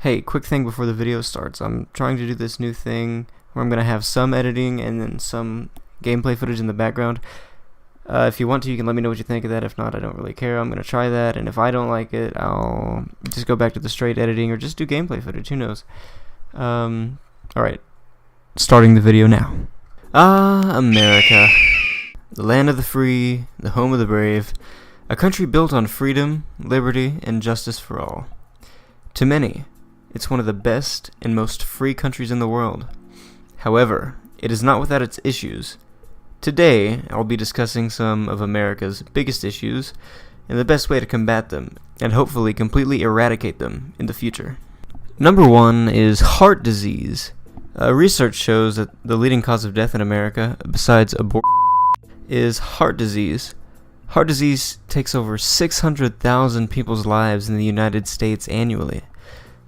Hey, quick thing before the video starts. I'm trying to do this new thing where I'm going to have some editing and then some gameplay footage in the background. If you want to, you can let me know what you think of that. If not, I don't really care. I'm going to try that, and if I don't like it, I'll just go back to the straight editing or just do gameplay footage. Who knows? Alright. Starting the video now. America. The land of the free, the home of the brave. A country built on freedom, liberty, and justice for all. To many, it's one of the best and most free countries in the world. However, it is not without its issues. Today, I'll be discussing some of America's biggest issues and the best way to combat them, and hopefully completely eradicate them in the future. Number 1 is heart disease. Research shows that the leading cause of death in America, besides abortion, is heart disease. Heart disease takes over 600,000 people's lives in the United States annually.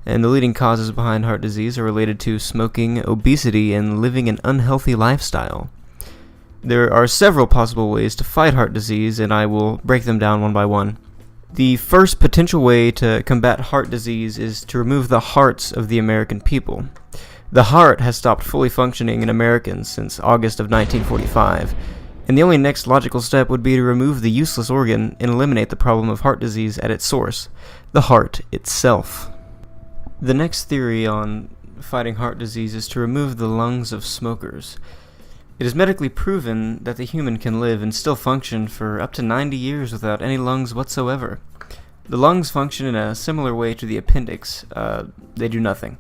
And the leading causes behind heart disease are related to smoking, obesity, and living an unhealthy lifestyle. There are several possible ways to fight heart disease, and I will break them down one by one. The first potential way to combat heart disease is to remove the hearts of the American people. The heart has stopped fully functioning in Americans since August of 1945, and the only next logical step would be to remove the useless organ and eliminate the problem of heart disease at its source, the heart itself. The next theory on fighting heart disease is to remove the lungs of smokers. It is medically proven that the human can live and still function for up to 90 years without any lungs whatsoever. The lungs function in a similar way to the appendix. They do nothing.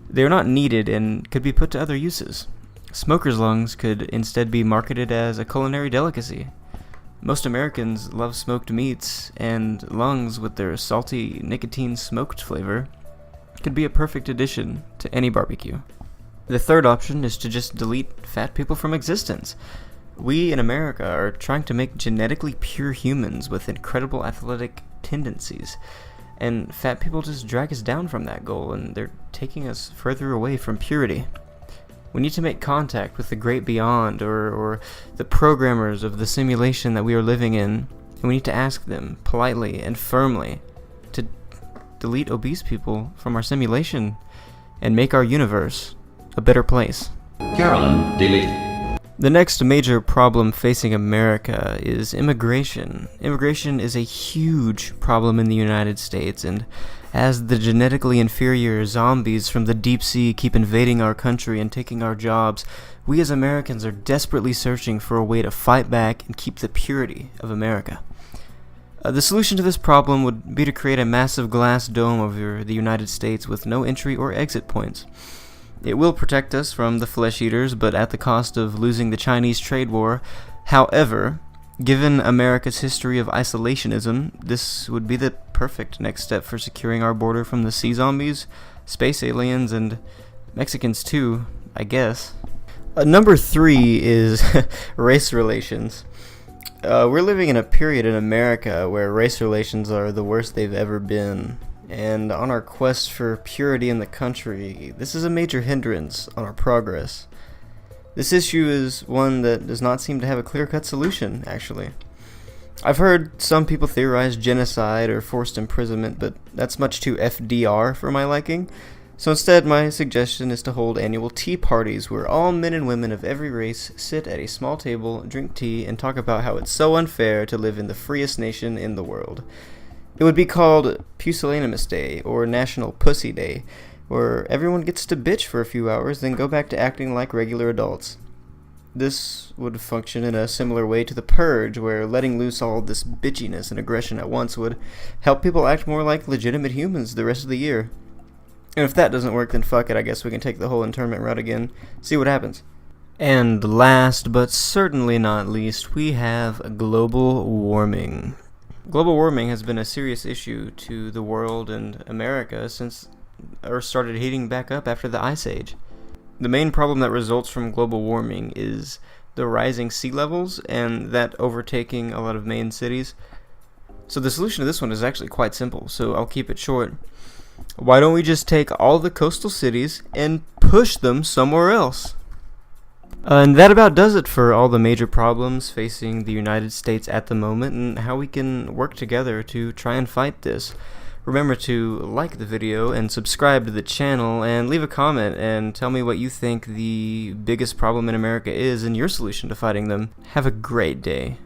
They are not needed and could be put to other uses. Smokers' lungs could instead be marketed as a culinary delicacy. Most Americans love smoked meats, and lungs with their salty, nicotine-smoked flavor could be a perfect addition to any barbecue. The third option is to just delete fat people from existence. We in America are trying to make genetically pure humans with incredible athletic tendencies, and fat people just drag us down from that goal, and they're taking us further away from purity. We need to make contact with the great beyond, or the programmers of the simulation that we are living in, and we need to ask them politely and firmly to delete obese people from our simulation and make our universe a better place. Carolyn, deleted. The next major problem facing America is immigration. Immigration is a huge problem in the United States, and as the genetically inferior zombies from the deep sea keep invading our country and taking our jobs, we as Americans are desperately searching for a way to fight back and keep the purity of America. The solution to this problem would be to create a massive glass dome over the United States with no entry or exit points. It will protect us from the flesh eaters, but at the cost of losing the Chinese trade war. However, given America's history of isolationism, this would be the perfect next step for securing our border from the sea zombies, space aliens, and Mexicans too, I guess. Number 3 is race relations. We're living in a period in America where race relations are the worst they've ever been. And on our quest for purity in the country, this is a major hindrance on our progress. This issue is one that does not seem to have a clear-cut solution, actually. I've heard some people theorize genocide or forced imprisonment, but that's much too FDR for my liking. So instead, my suggestion is to hold annual tea parties where all men and women of every race sit at a small table, drink tea, and talk about how it's so unfair to live in the freest nation in the world. It would be called Pusillanimous Day, or National Pussy Day, where everyone gets to bitch for a few hours, then go back to acting like regular adults. This would function in a similar way to the Purge, where letting loose all this bitchiness and aggression at once would help people act more like legitimate humans the rest of the year. And if that doesn't work, then fuck it, I guess we can take the whole internment route again, see what happens. And last, but certainly not least, we have global warming. Global warming has been a serious issue to the world and America since Earth started heating back up after the Ice Age. The main problem that results from global warming is the rising sea levels and that overtaking a lot of main cities. So the solution to this one is actually quite simple, so I'll keep it short. Why don't we just take all the coastal cities and push them somewhere else? And that about does it for all the major problems facing the United States at the moment and how we can work together to try and fight this. Remember to like the video and subscribe to the channel and leave a comment and tell me what you think the biggest problem in America is and your solution to fighting them. Have a great day.